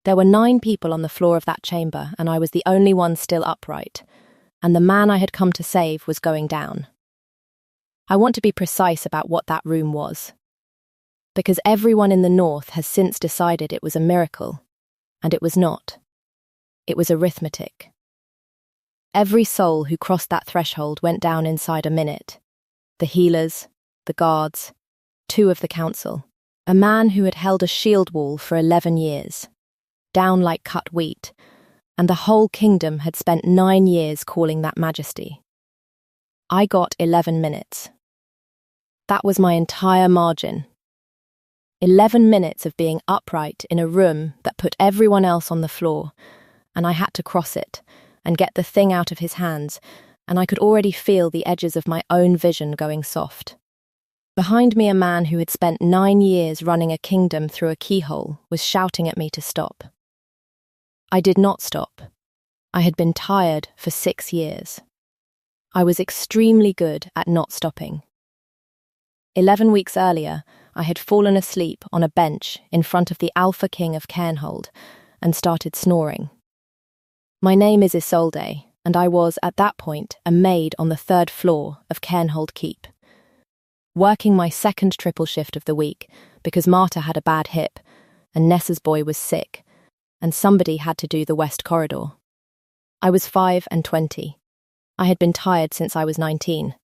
There were 9 people on the floor of that chamber, and I was the only one still upright, and the man I had come to save was going down. I want to be precise about what that room was, because everyone in the North has since decided it was a miracle, and it was not. It was arithmetic. Every soul who crossed that threshold went down inside a minute. The healers, the guards, 2 of the council, a man who had held a shield wall for 11 years, down like cut wheat, and the whole kingdom had spent 9 years calling that majesty. I got 11 minutes. That was my entire margin. 11 minutes of being upright in a room that put everyone else on the floor, and I had to cross it and get the thing out of his hands, and I could already feel the edges of my own vision going soft. Behind me, a man who had spent 9 years running a kingdom through a keyhole was shouting at me to stop. I did not stop. I had been tired for 6 years. I was extremely good at not stopping. 11 weeks earlier, I had fallen asleep on a bench in front of the Alpha King of Cairnhold and started snoring. My name is Isolde, and I was, at that point, a maid on the 3rd floor of Cairnhold Keep, working my 2nd triple shift of the week because Marta had a bad hip and Nessa's boy was sick, and somebody had to do the West Corridor. I was 5 and 20. I had been tired since I was 19.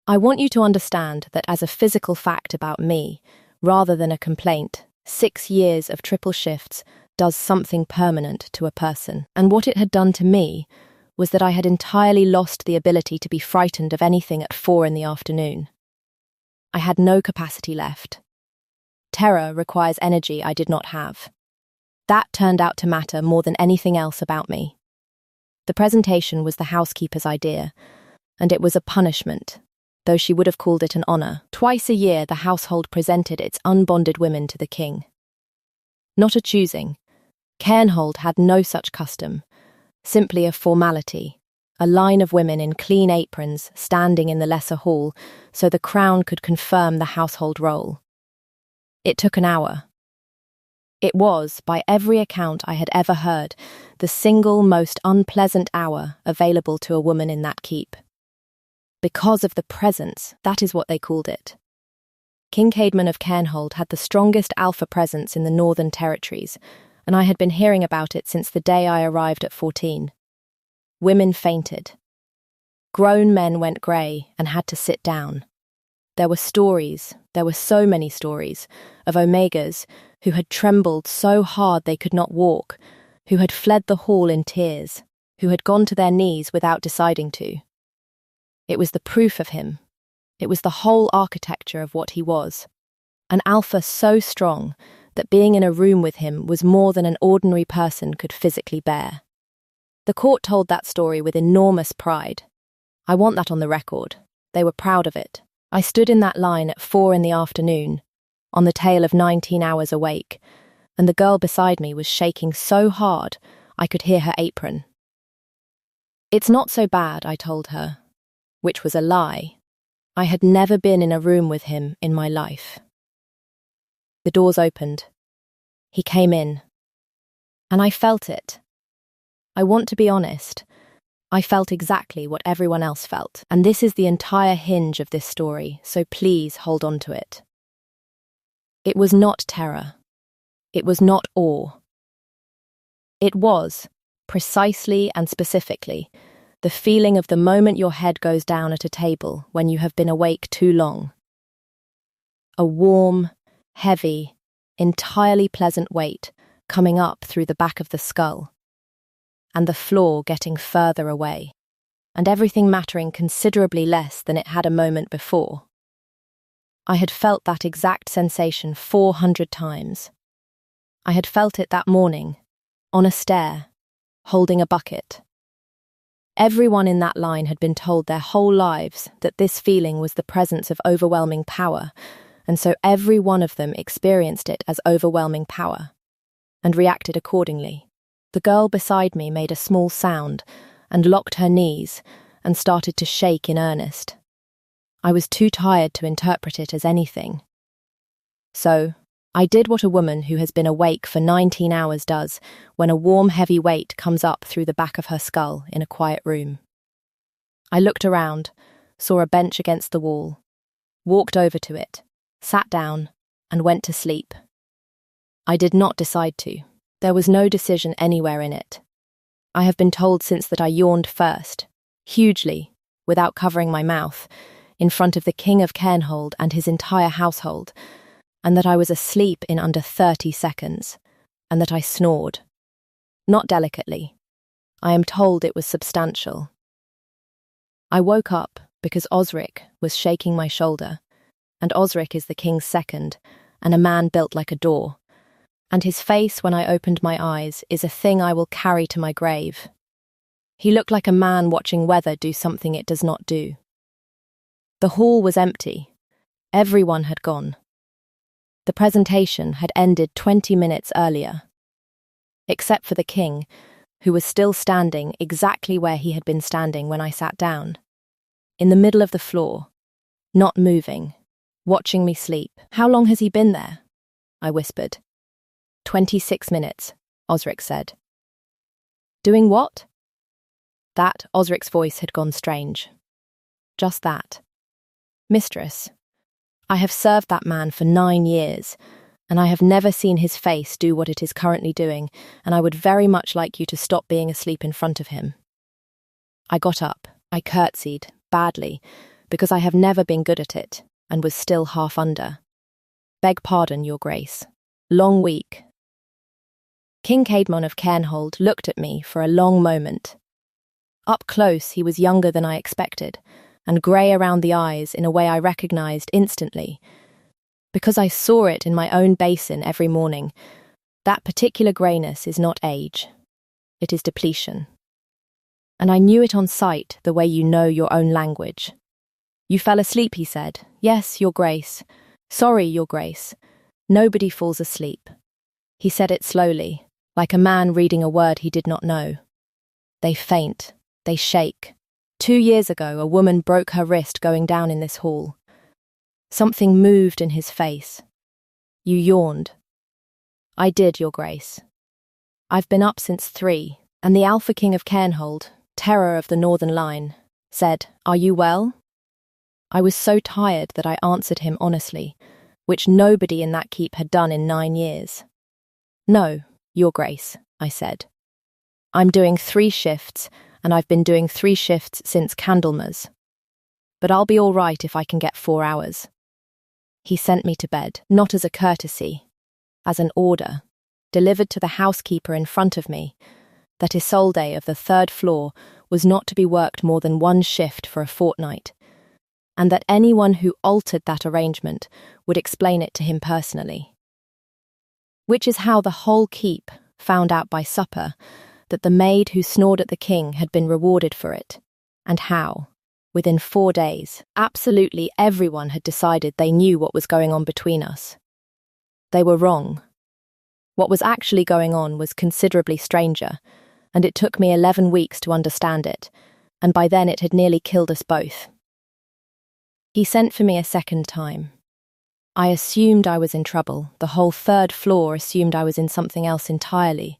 I want you to understand that as a physical fact about me, rather than a complaint, 6 years of triple shifts does something permanent to a person. And what it had done to me was that I had entirely lost the ability to be frightened of anything at 4 in the afternoon. I had no capacity left. Terror requires energy I did not have. That turned out to matter more than anything else about me. The presentation was the housekeeper's idea, and it was a punishment, though she would have called it an honour. Twice a year the household presented its unbonded women to the king. Not a choosing. Cairnhold had no such custom, simply a formality, a line of women in clean aprons standing in the lesser hall so the crown could confirm the household role. It took an hour. It was, by every account I had ever heard, the single most unpleasant hour available to a woman in that keep. Because of the presence, that is what they called it. King Caedmon of Cairnhold had the strongest alpha presence in the Northern Territories, and I had been hearing about it since the day I arrived at 14. Women fainted. Grown men went grey and had to sit down. There were so many stories, of Omegas who had trembled so hard they could not walk, who had fled the hall in tears, who had gone to their knees without deciding to. It was the proof of him. It was the whole architecture of what he was. An alpha so strong that being in a room with him was more than an ordinary person could physically bear. The court told that story with enormous pride. I want that on the record. They were proud of it. I stood in that line at 4 in the afternoon, on the tail of 19 hours awake, and the girl beside me was shaking so hard I could hear her apron. It's not so bad, I told her, which was a lie. I had never been in a room with him in my life. The doors opened. He came in. And I felt it. I want to be honest. I felt exactly what everyone else felt, and this is the entire hinge of this story, so please hold on to it. It was not terror. It was not awe. It was, precisely and specifically, the feeling of the moment your head goes down at a table when you have been awake too long. A warm, heavy, entirely pleasant weight coming up through the back of the skull, and the floor getting further away, and everything mattering considerably less than it had a moment before. I had felt that exact sensation 400 times. I had felt it that morning, on a stair, holding a bucket. Everyone in that line had been told their whole lives that this feeling was the presence of overwhelming power, and so every one of them experienced it as overwhelming power, and reacted accordingly. The girl beside me made a small sound, and locked her knees, and started to shake in earnest. I was too tired to interpret it as anything. So, I did what a woman who has been awake for 19 hours does when a warm, heavy weight comes up through the back of her skull in a quiet room. I looked around, saw a bench against the wall, walked over to it, sat down, and went to sleep. I did not decide to. There was no decision anywhere in it. I have been told since that I yawned first, hugely, without covering my mouth, in front of the King of Cairnhold and his entire household, and that I was asleep in under 30 seconds, and that I snored. Not delicately. I am told it was substantial. I woke up because Osric was shaking my shoulder, and Osric is the king's second, and a man built like a door, and his face when I opened my eyes is a thing I will carry to my grave. He looked like a man watching weather do something it does not do. The hall was empty. Everyone had gone. The presentation had ended 20 minutes earlier. Except for the king, who was still standing exactly where he had been standing when I sat down. In the middle of the floor, not moving, watching me sleep. "How long has he been there?" I whispered. 26 minutes, Osric said. "Doing what?" That Osric's voice had gone strange. Just that. "Mistress, I have served that man for 9 years, and I have never seen his face do what it is currently doing, and I would very much like you to stop being asleep in front of him." I got up, I curtsied, badly, because I have never been good at it, and was still half under. "Beg pardon, your grace. Long week." King Caedmon of Cairnhold looked at me for a long moment. Up close he was younger than I expected, and grey around the eyes in a way I recognised instantly. Because I saw it in my own basin every morning, that particular greyness is not age. It is depletion. And I knew it on sight the way you know your own language. "You fell asleep," he said. "Yes, your grace. Sorry, your grace. Nobody falls asleep." He said it slowly, like a man reading a word he did not know. "They faint. They shake. 2 years ago, a woman broke her wrist going down in this hall. Something moved in his face. You yawned." "I did, your grace. I've been up since 3, and the Alpha King of Cairnhold, terror of the Northern Line, said, 'Are you well?' I was so tired that I answered him honestly, which nobody in that keep had done in 9 years. 'No, your grace,' I said. 'I'm doing 3 shifts, and I've been doing 3 shifts since Candlemas. But I'll be all right if I can get 4 hours.' He sent me to bed, not as a courtesy, as an order, delivered to the housekeeper in front of me, that Isolde of the 3rd floor was not to be worked more than 1 shift for a fortnight, and that anyone who altered that arrangement would explain it to him personally. Which is how the whole keep found out by supper that the maid who snored at the king had been rewarded for it, and how, within 4 days, absolutely everyone had decided they knew what was going on between us. They were wrong. What was actually going on was considerably stranger, and it took me 11 weeks to understand it, and by then it had nearly killed us both. He sent for me a second time. I assumed I was in trouble. The whole 3rd floor assumed I was in something else entirely.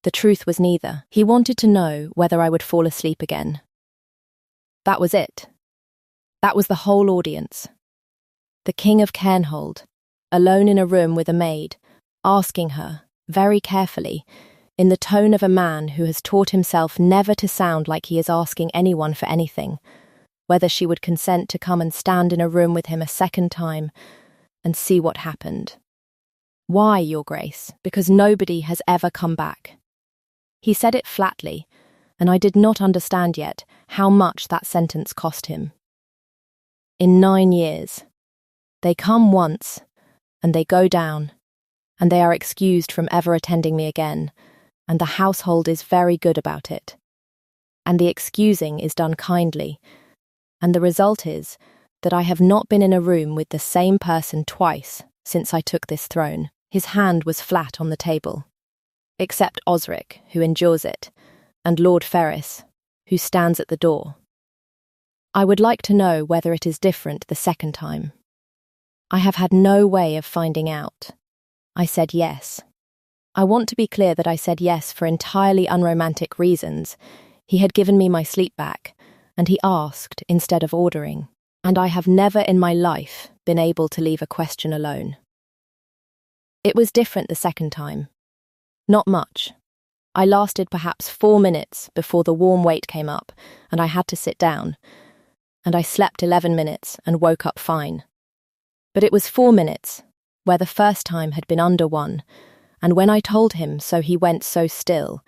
The truth was neither. He wanted to know whether I would fall asleep again. That was it. That was the whole audience. The King of Cairnhold, alone in a room with a maid, asking her, very carefully, in the tone of a man who has taught himself never to sound like he is asking anyone for anything, whether she would consent to come and stand in a room with him a second time and see what happened. "Why, your grace? Because nobody has ever come back." He said it flatly, and I did not understand yet how much that sentence cost him. In 9 years. They come once, and they go down, and they are excused from ever attending me again, and the household is very good about it. And the excusing is done kindly, and the result is that I have not been in a room with the same person twice since I took this throne. His hand was flat on the table. Except Osric, who endures it, and Lord Ferris, who stands at the door. I would like to know whether it is different the second time. I have had no way of finding out. I said yes. I want to be clear that I said yes for entirely unromantic reasons. He had given me my sleep back, and he asked instead of ordering, and I have never in my life been able to leave a question alone. It was different the second time. Not much. I lasted perhaps 4 minutes before the warm weight came up, and I had to sit down, and I slept 11 minutes and woke up fine. But it was 4 minutes, where the first time had been under 1, and when I told him so he went so still,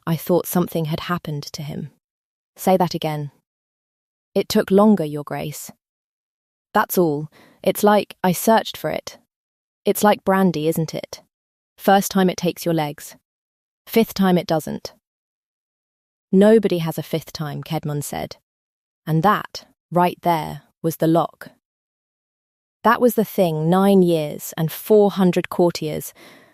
I thought something had happened to him. Say that again. It took longer, Your Grace. That's all. It's like I searched for it. It's like brandy, isn't it? First time it takes your legs. 5th time it doesn't. Nobody has a 5th time, Kedmon said. And that, right there, was the lock. That was the thing 9 years and 400 courtiers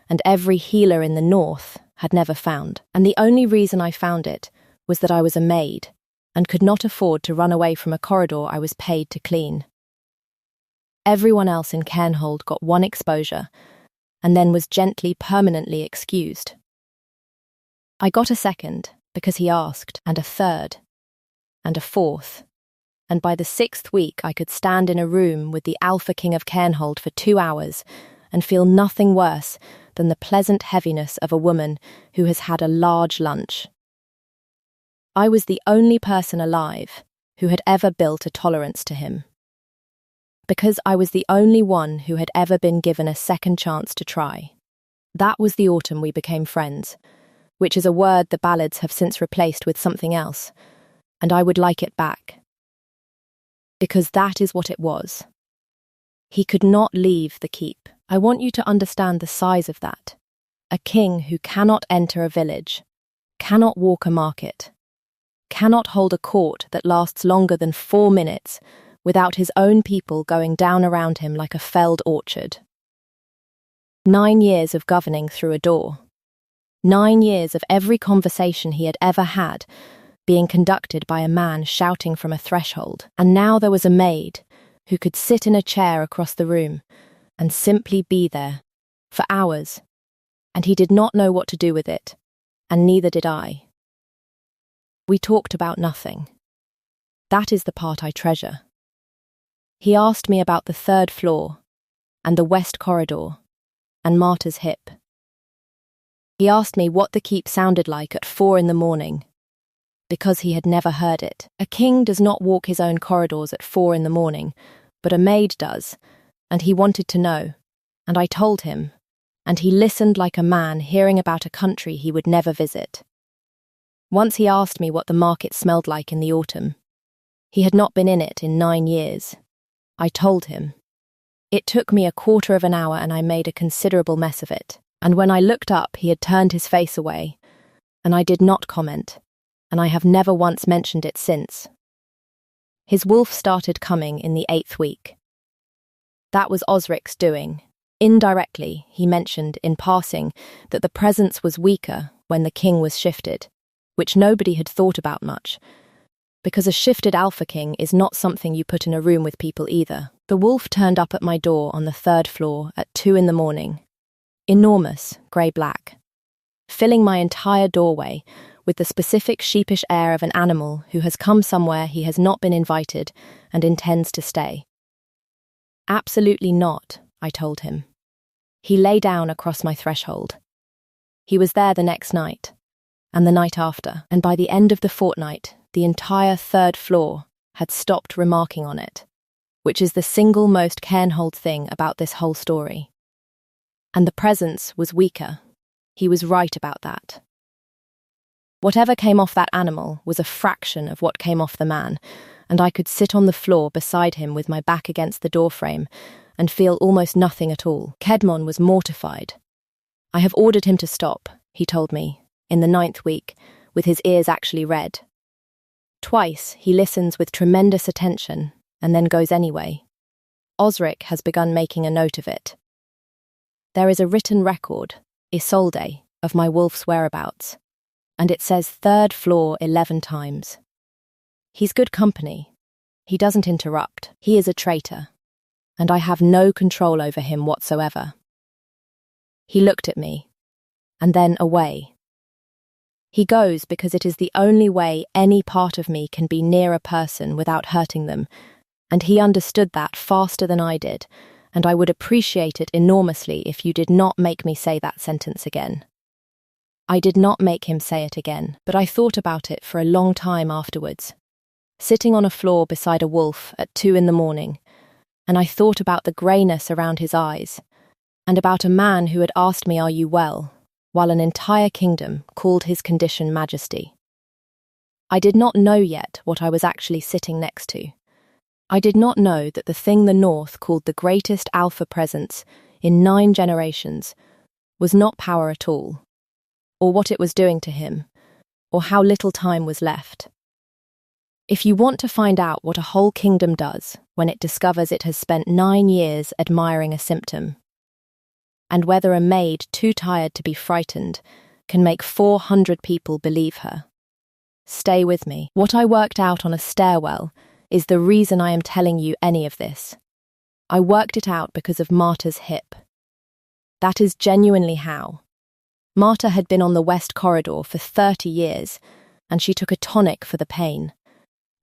and every healer in the north had never found. And the only reason I found it was that I was a maid and could not afford to run away from a corridor I was paid to clean. Everyone else in Cairnhold got 1 exposure and then was gently, permanently excused. I got a 2nd because he asked, and a 3rd, and a 4th, and by the 6th week I could stand in a room with the Alpha King of Cairnhold for 2 hours and feel nothing worse than the pleasant heaviness of a woman who has had a large lunch. I was the only person alive who had ever built a tolerance to him. Because I was the only one who had ever been given a second chance to try. That was the autumn we became friends, which is a word the ballads have since replaced with something else, and I would like it back. Because that is what it was. He could not leave the keep. I want you to understand the size of that. A king who cannot enter a village, cannot walk a market, cannot hold a court that lasts longer than 4 minutes without his own people going down around him like a felled orchard. 9 years of governing through a door. 9 years of every conversation he had ever had being conducted by a man shouting from a threshold. And now there was a maid who could sit in a chair across the room and simply be there for hours, and he did not know what to do with it, and neither did I. We talked about nothing. That is the part I treasure. He asked me about the 3rd floor, and the west corridor, and Marta's hip. He asked me what the keep sounded like at 4 in the morning, because he had never heard it. A king does not walk his own corridors at 4 in the morning, but a maid does, and he wanted to know, and I told him, and he listened like a man hearing about a country he would never visit. Once he asked me what the market smelled like in the autumn. He had not been in it in 9 years. I told him. It took me a quarter of an hour and I made a considerable mess of it, and when I looked up he had turned his face away, and I did not comment, and I have never once mentioned it since. His wolf started coming in the 8th week. That was Osric's doing. Indirectly, he mentioned, in passing, that the presence was weaker when the king was shifted, which nobody had thought about much, because a shifted Alpha King is not something you put in a room with people either. The wolf turned up at my door on the 3rd floor at 2 in the morning. Enormous, grey-black, filling my entire doorway with the specific sheepish air of an animal who has come somewhere he has not been invited and intends to stay. Absolutely not, I told him. He lay down across my threshold. He was there the next night, and the night after, and by the end of the fortnight, the entire 3rd floor had stopped remarking on it, which is the single most Cairnhold thing about this whole story. And the presence was weaker. He was right about that. Whatever came off that animal was a fraction of what came off the man, and I could sit on the floor beside him with my back against the doorframe and feel almost nothing at all. Kedmon was mortified. I have ordered him to stop, he told me, in the 9th week, with his ears actually red. Twice he listens with tremendous attention and then goes anyway. Osric has begun making a note of it. There is a written record, Isolde, of my wolf's whereabouts, and it says 3rd floor 11 times. He's good company. He doesn't interrupt. He is a traitor, and I have no control over him whatsoever. He looked at me, and then away. He goes because it is the only way any part of me can be near a person without hurting them, and he understood that faster than I did, and I would appreciate it enormously if you did not make me say that sentence again. I did not make him say it again, but I thought about it for a long time afterwards, sitting on a floor beside a wolf at 2 a.m, and I thought about the greyness around his eyes, and about a man who had asked me, "Are you well?" while an entire kingdom called his condition majesty. I did not know yet what I was actually sitting next to. I did not know that the thing the North called the greatest alpha presence in 9 generations was not power at all, or what it was doing to him, or how little time was left. If you want to find out what a whole kingdom does when it discovers it has spent 9 years admiring a symptom, and whether a maid too tired to be frightened can make 400 people believe her, stay with me. What I worked out on a stairwell is the reason I am telling you any of this. I worked it out because of Marta's hip. That is genuinely how. Marta had been on the West Corridor for 30 years, and she took a tonic for the pain.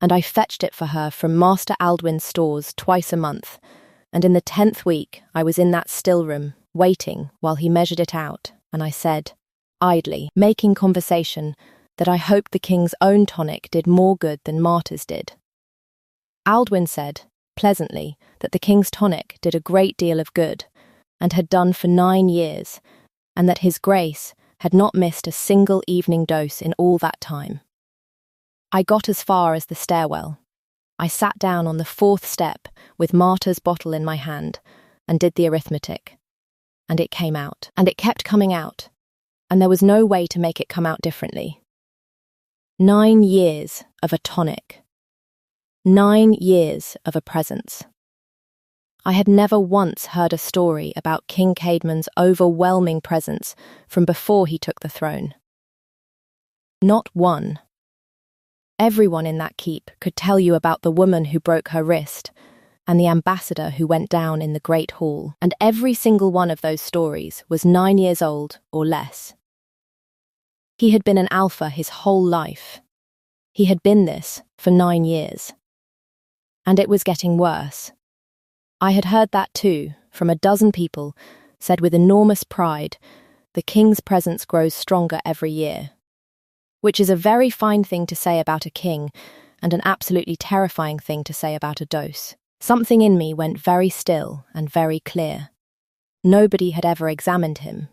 And I fetched it for her from Master Aldwin's stores twice a month, and in the 10th week I was in that still room, waiting while he measured it out, and I said, idly, making conversation, that I hoped the king's own tonic did more good than Marta's did. Aldwin said, pleasantly, that the king's tonic did a great deal of good, and had done for 9 years, and that his grace had not missed a single evening dose in all that time. I got as far as the stairwell. I sat down on the 4th step with Marta's bottle in my hand and did the arithmetic. And it came out, and it kept coming out, and there was no way to make it come out differently. 9 years of a tonic. 9 years of a presence. I had never once heard a story about King Caedmon's overwhelming presence from before he took the throne. Not one. Everyone in that keep could tell you about the woman who broke her wrist, and the ambassador who went down in the Great Hall, and every single one of those stories was 9 years old or less. He had been an alpha his whole life. He had been this for 9 years. And it was getting worse. I had heard that too, from a dozen people, said with enormous pride, the king's presence grows stronger every year. Which is a very fine thing to say about a king, and an absolutely terrifying thing to say about a dose. Something in me went very still and very clear. Nobody had ever examined him.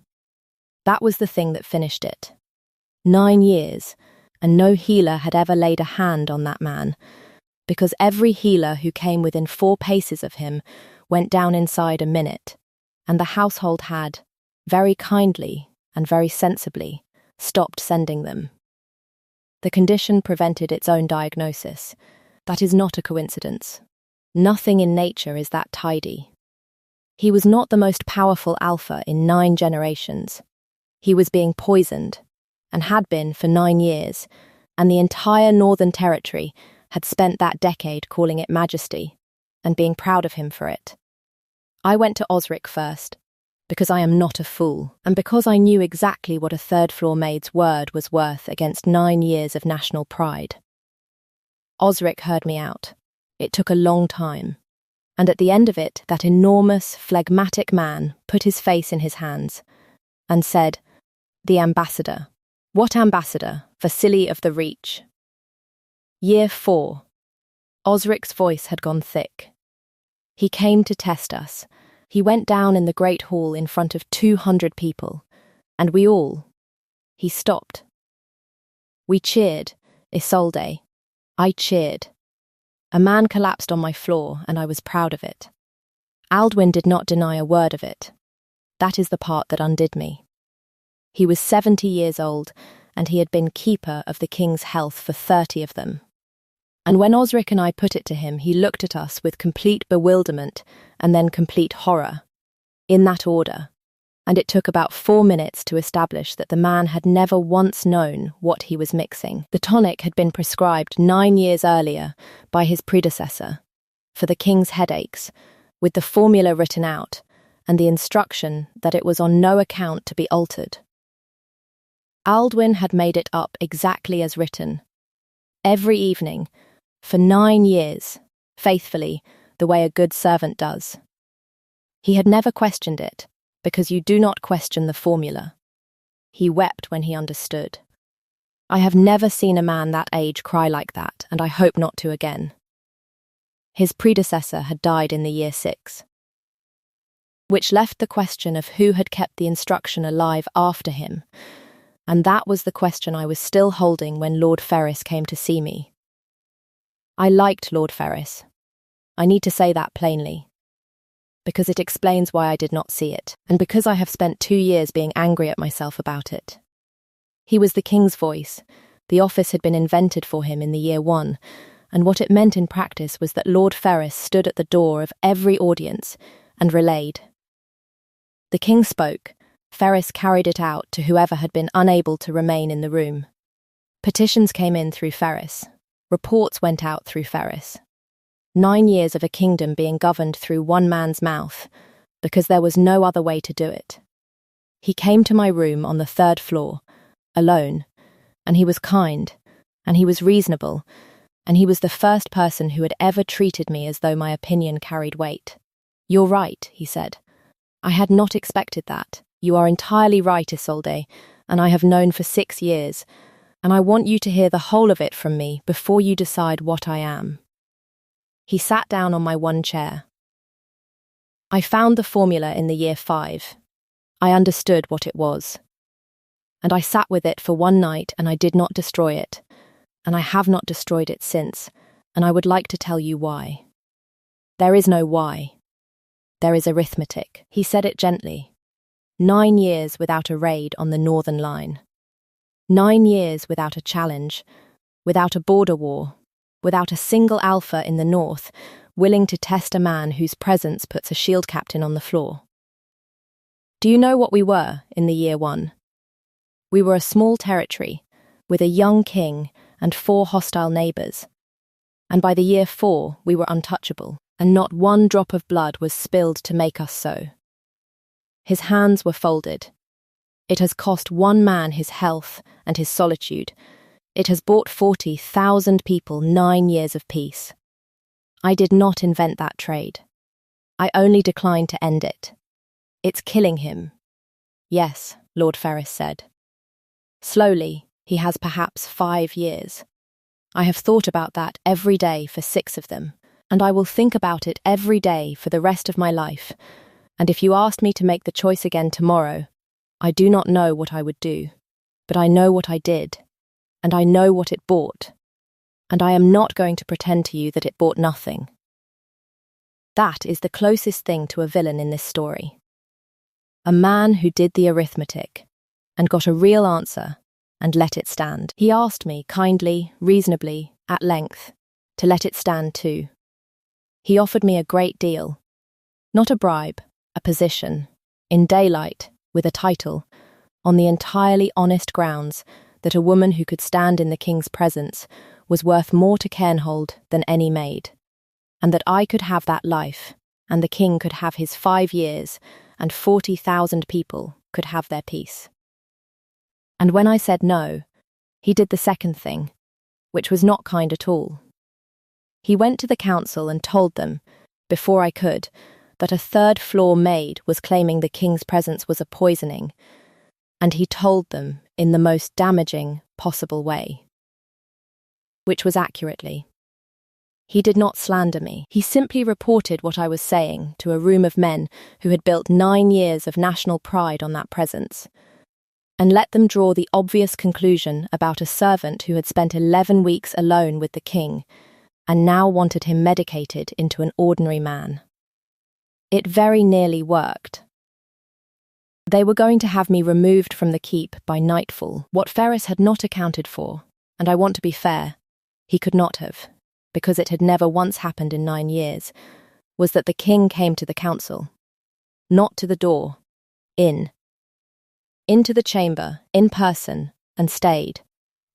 That was the thing that finished it. 9 years, and no healer had ever laid a hand on that man, because every healer who came within 4 paces of him went down inside a minute, and the household had, very kindly and very sensibly, stopped sending them. The condition prevented its own diagnosis. That is not a coincidence. Nothing in nature is that tidy. He was not the most powerful alpha in 9 generations. He was being poisoned, and had been for 9 years, and the entire Northern Territory had spent that decade calling it majesty, and being proud of him for it. I went to Osric first, because I am not a fool, and because I knew exactly what a third-floor maid's word was worth against 9 years of national pride. Osric heard me out. It took a long time, and at the end of it, that enormous, phlegmatic man put his face in his hands and said, "The ambassador." "What ambassador? Vasily of the Reach." Year 4. Osric's voice had gone thick. He came to test us. He went down in the Great Hall in front of 200 people, and we all. He stopped. We cheered, Isolde. I cheered. A man collapsed on my floor, and I was proud of it. Aldwin did not deny a word of it. That is the part that undid me. He was 70 years old, and he had been keeper of the king's health for 30 of them. And when Osric and I put it to him, he looked at us with complete bewilderment and then complete horror, in that order, and it took about 4 minutes to establish that the man had never once known what he was mixing. The tonic had been prescribed 9 years earlier by his predecessor, for the king's headaches, with the formula written out, and the instruction that it was on no account to be altered. Aldwin had made it up exactly as written. Every evening, for 9 years, faithfully, the way a good servant does. He had never questioned it, because you do not question the formula. He wept when he understood. I have never seen a man that age cry like that, and I hope not to again. His predecessor had died in the year 6. Which left the question of who had kept the instruction alive after him, and that was the question I was still holding when Lord Ferris came to see me. I liked Lord Ferris. I need to say that plainly, because it explains why I did not see it, and because I have spent 2 years being angry at myself about it. He was the king's voice. The office had been invented for him in the year 1, and what it meant in practice was that Lord Ferris stood at the door of every audience and relayed. The king spoke. Ferris carried it out to whoever had been unable to remain in the room. Petitions came in through Ferris. Reports went out through Ferris. 9 years of a kingdom being governed through one man's mouth, because there was no other way to do it. He came to my room on the 3rd floor, alone, and he was kind, and he was reasonable, and he was the first person who had ever treated me as though my opinion carried weight. "You're right," he said. "I had not expected that. You are entirely right, Isolde, and I have known for 6 years, and I want you to hear the whole of it from me before you decide what I am." He sat down on my one chair. I found the formula in the year 5. I understood what it was. And I sat with it for one night, and I did not destroy it, and I have not destroyed it since, and I would like to tell you why. There is no why. There is arithmetic. He said it gently. 9 years without a raid on the northern line. 9 years without a challenge, without a border war, without a single alpha in the north willing to test a man whose presence puts a shield captain on the floor. Do you know what we were in the year 1? We were a small territory with a young king and 4 hostile neighbours. And by the year 4, we were untouchable, and not one drop of blood was spilled to make us so. His hands were folded. It has cost one man his health and his solitude. It has bought 40,000 people 9 years of peace. I did not invent that trade. I only declined to end it. It's killing him. Yes, Lord Ferris said. Slowly, he has perhaps 5 years. I have thought about that every day for 6 of them, and I will think about it every day for the rest of my life. And if you asked me to make the choice again tomorrow, I do not know what I would do, but I know what I did, and I know what it bought, and I am not going to pretend to you that it bought nothing. That is the closest thing to a villain in this story. A man who did the arithmetic, and got a real answer, and let it stand. He asked me, kindly, reasonably, at length, to let it stand too. He offered me a great deal. Not a bribe, a position, in daylight, with a title, on the entirely honest grounds that a woman who could stand in the king's presence was worth more to Cairnhold than any maid, and that I could have that life, and the king could have his 5 years, and 40,000 people could have their peace. And when I said no, he did the second thing, which was not kind at all. He went to the council and told them, before I could, that a 3rd floor maid was claiming the king's presence was a poisoning, and he told them in the most damaging possible way. Which was accurately. He did not slander me. He simply reported what I was saying to a room of men who had built 9 years of national pride on that presence, and let them draw the obvious conclusion about a servant who had spent 11 weeks alone with the king, and now wanted him medicated into an ordinary man. It very nearly worked. They were going to have me removed from the keep by nightfall, what Ferris had not accounted for, and I want to be fair, he could not have, because it had never once happened in 9 years, was that the king came to the council. Not to the door. Into the chamber, in person, and stayed,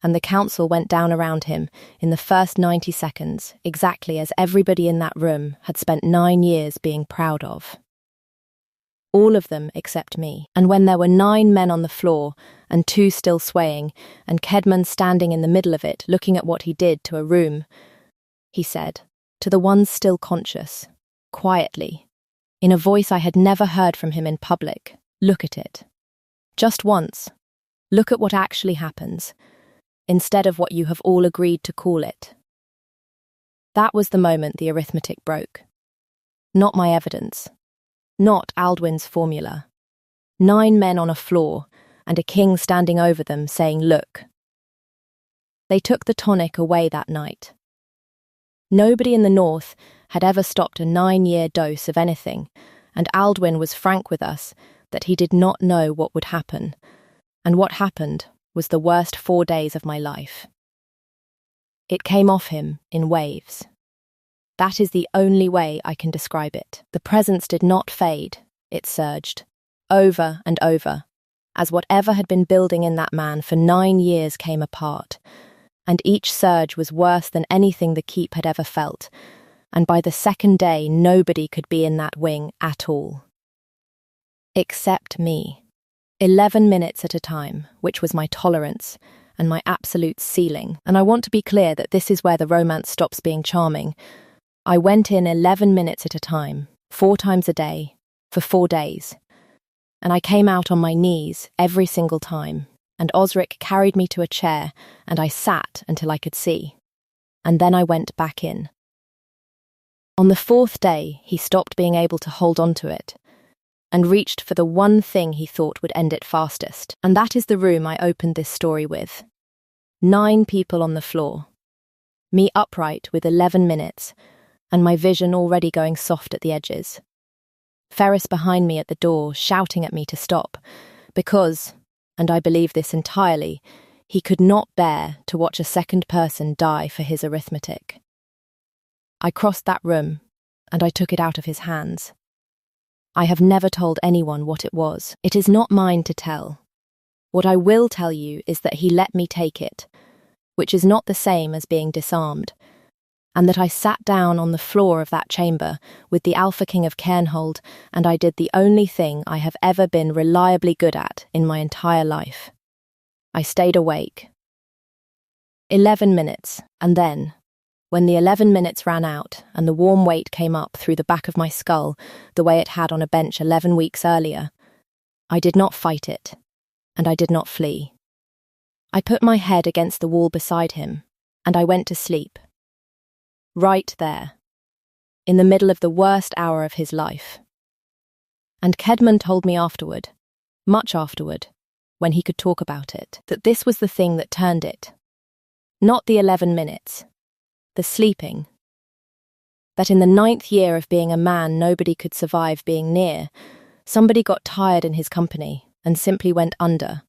and the council went down around him in the first 90 seconds, exactly as everybody in that room had spent 9 years being proud of. All of them except me. And when there were 9 men on the floor, and 2 still swaying, and Kedman standing in the middle of it, looking at what he did to a room, he said, to the ones still conscious, quietly, in a voice I had never heard from him in public, "Look at it. Just once. Look at what actually happens, instead of what you have all agreed to call it." That was the moment the arithmetic broke. Not my evidence. Not Aldwin's formula. 9 men on a floor, and a king standing over them saying, "Look." They took the tonic away that night. Nobody in the north had ever stopped a 9-year dose of anything, and Aldwin was frank with us that he did not know what would happen, and what happened was the worst 4 days of my life. It came off him in waves. That is the only way I can describe it. The presence did not fade, it surged, over and over, as whatever had been building in that man for 9 years came apart, and each surge was worse than anything the keep had ever felt, and by the second day nobody could be in that wing at all. Except me. 11 minutes at a time, which was my tolerance, and my absolute ceiling. And I want to be clear that this is where the romance stops being charming. I went in 11 minutes at a time, 4 times a day, for 4 days. And I came out on my knees every single time, and Osric carried me to a chair, and I sat until I could see. And then I went back in. On the 4th day, he stopped being able to hold on to it, and reached for the one thing he thought would end it fastest. And that is the room I opened this story with. 9 people on the floor. Me upright with 11 minutes, and my vision already going soft at the edges. Ferris behind me at the door, shouting at me to stop, because, and I believe this entirely, he could not bear to watch a second person die for his arithmetic. I crossed that room, and I took it out of his hands. I have never told anyone what it was. It is not mine to tell. What I will tell you is that he let me take it, which is not the same as being disarmed, and that I sat down on the floor of that chamber with the Alpha King of Cairnhold, and I did the only thing I have ever been reliably good at in my entire life. I stayed awake. 11 minutes, and then, when the 11 minutes ran out and the warm weight came up through the back of my skull the way it had on a bench 11 weeks earlier, I did not fight it, and I did not flee. I put my head against the wall beside him, and I went to sleep. Right there, in the middle of the worst hour of his life. And Kedman told me afterward, much afterward, when he could talk about it, that this was the thing that turned it. Not the 11 minutes, the sleeping. That in the 9th year of being a man nobody could survive being near, somebody got tired in his company and simply went under,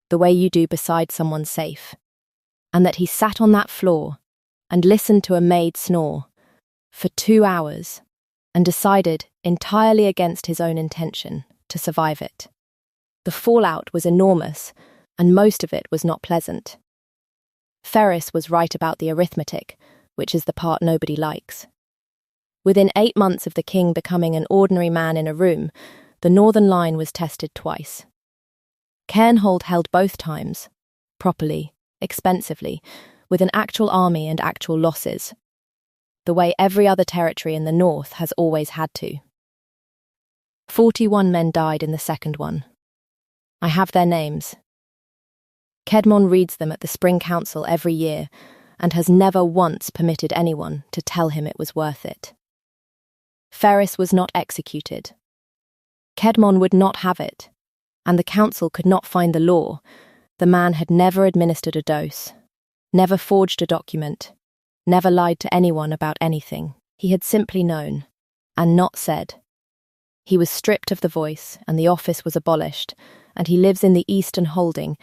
the way you do beside someone safe. And that he sat on that floor and listened to a maid snore for 2 hours and decided, entirely against his own intention, to survive it. The fallout was enormous, and most of it was not pleasant. Ferris was right about the arithmetic, which is the part nobody likes. Within 8 months of the king becoming an ordinary man in a room, the Northern Line was tested twice. Cairnhold held both times, properly, expensively, with an actual army and actual losses, the way every other territory in the north has always had to. 41 men died in the second one. I have their names. Kedmon reads them at the Spring Council every year and has never once permitted anyone to tell him it was worth it. Ferris was not executed. Kedmon would not have it, and the council could not find the law. The man had never administered a dose, never forged a document, never lied to anyone about anything. He had simply known, and not said. He was stripped of the voice, and the office was abolished, and he lives in the Eastern Holding,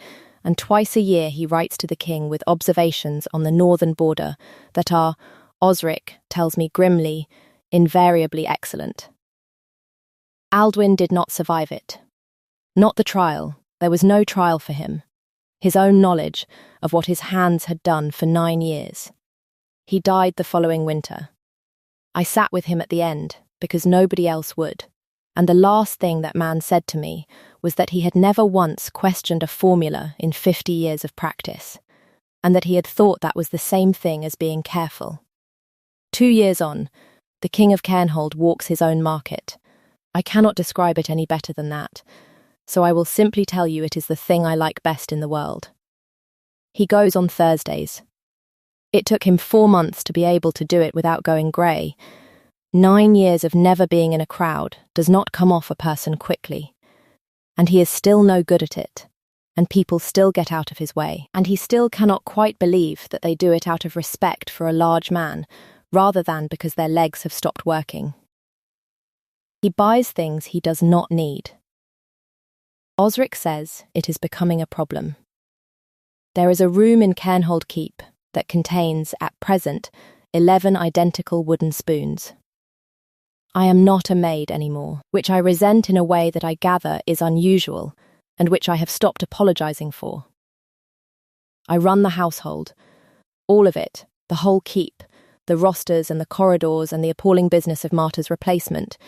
and twice a year he writes to the king with observations on the northern border that are, Osric tells me grimly, invariably excellent. Aldwin did not survive it. Not the trial. There was no trial for him. His own knowledge of what his hands had done for 9 years. He died the following winter. I sat with him at the end, because nobody else would. And the last thing that man said to me was that he had never once questioned a formula in 50 years of practice, and that he had thought that was the same thing as being careful. 2 years on, the King of Cairnhold walks his own market. I cannot describe it any better than that, so I will simply tell you it is the thing I like best in the world. He goes on Thursdays. It took him 4 months to be able to do it without going grey. 9 years of never being in a crowd does not come off a person quickly. And he is still no good at it, and people still get out of his way, and he still cannot quite believe that they do it out of respect for a large man, rather than because their legs have stopped working. He buys things he does not need. Osric says it is becoming a problem. There is a room in Cairnhold Keep that contains, at present, 11 identical wooden spoons. I am not a maid anymore, which I resent in a way that I gather is unusual, and which I have stopped apologising for. I run the household, all of it, the whole keep, the rosters and the corridors and the appalling business of Marta's replacement,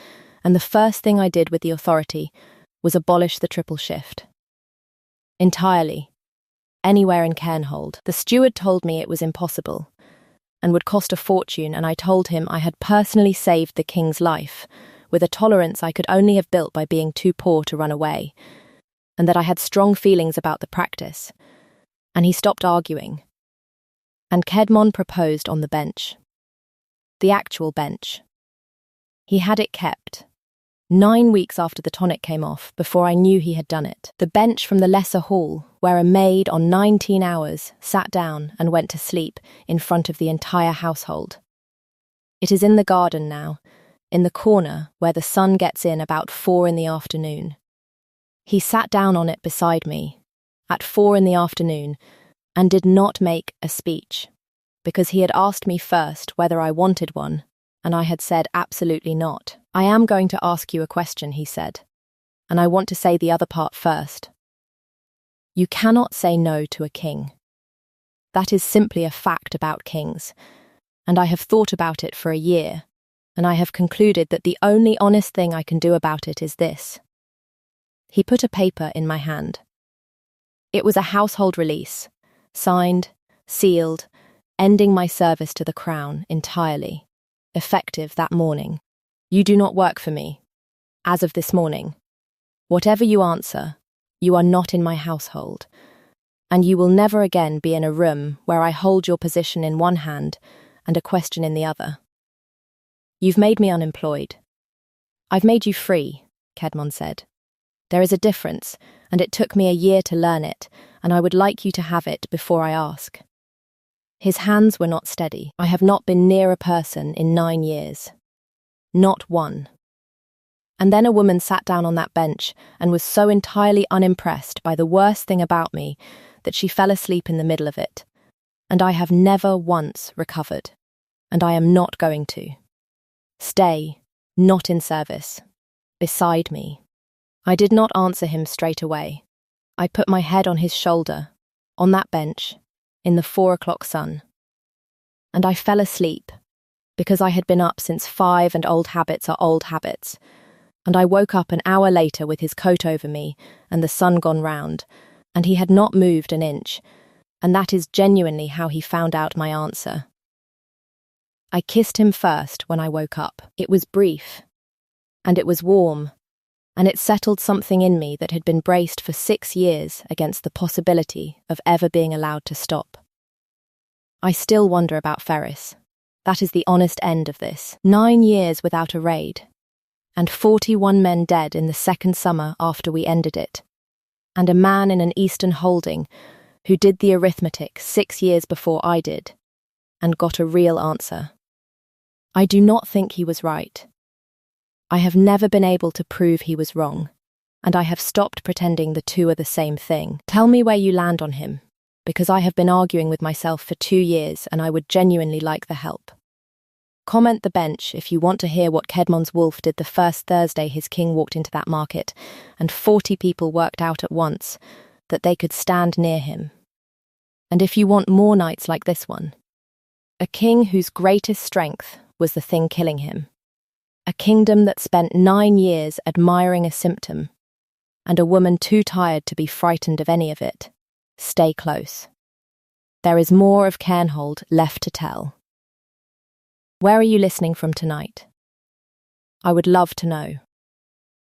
and the first thing I did with the authority was abolish the triple shift. Entirely. Anywhere in Cairnhold. The steward told me it was impossible, and would cost a fortune, and I told him I had personally saved the king's life, with a tolerance I could only have built by being too poor to run away, and that I had strong feelings about the practice. And he stopped arguing. And Cedmon proposed on the bench. The actual bench. He had it kept. 9 weeks after the tonic came off, before I knew he had done it. The bench from the lesser hall, where a maid on 19 hours sat down and went to sleep in front of the entire household. It is in the garden now, in the corner where the sun gets in about 4 in the afternoon. He sat down on it beside me, at 4 in the afternoon, and did not make a speech, because he had asked me first whether I wanted one, and I had said absolutely not. I am going to ask you a question, he said, and I want to say the other part first. You cannot say no to a king. That is simply a fact about kings, and I have thought about it for a year, and I have concluded that the only honest thing I can do about it is this. He put a paper in my hand. It was a household release, signed, sealed, ending my service to the crown entirely, effective that morning. You do not work for me, as of this morning. Whatever you answer, you are not in my household, and you will never again be in a room where I hold your position in one hand and a question in the other. You've made me unemployed. I've made you free, Cedmon said. There is a difference, and it took me a year to learn it, and I would like you to have it before I ask. His hands were not steady. I have not been near a person in 9 years. Not one. And then a woman sat down on that bench and was so entirely unimpressed by the worst thing about me that she fell asleep in the middle of it. And I have never once recovered. And I am not going to. Stay, not in service, beside me. I did not answer him straight away. I put my head on his shoulder, on that bench, in the 4 o'clock sun. And I fell asleep, because I had been up since 5 and old habits are old habits, and I woke up an hour later with his coat over me and the sun gone round, and he had not moved an inch, and that is genuinely how he found out my answer. I kissed him first when I woke up. It was brief, and it was warm, and it settled something in me that had been braced for 6 years against the possibility of ever being allowed to stop. I still wonder about Ferris. That is the honest end of this. 9 years without a raid, and 41 men dead in the second summer after we ended it, and a man in an eastern holding who did the arithmetic 6 years before I did, and got a real answer. I do not think he was right. I have never been able to prove he was wrong, and I have stopped pretending the two are the same thing. Tell me where you land on him, because I have been arguing with myself for 2 years and I would genuinely like the help. Comment the bench if you want to hear what Cedmon's wolf did the first Thursday his king walked into that market and 40 people worked out at once that they could stand near him. And if you want more nights like this one, a king whose greatest strength was the thing killing him. A kingdom that spent 9 years admiring a symptom, and a woman too tired to be frightened of any of it. Stay close. There is more of Cairnhold left to tell. Where are you listening from tonight? I would love to know.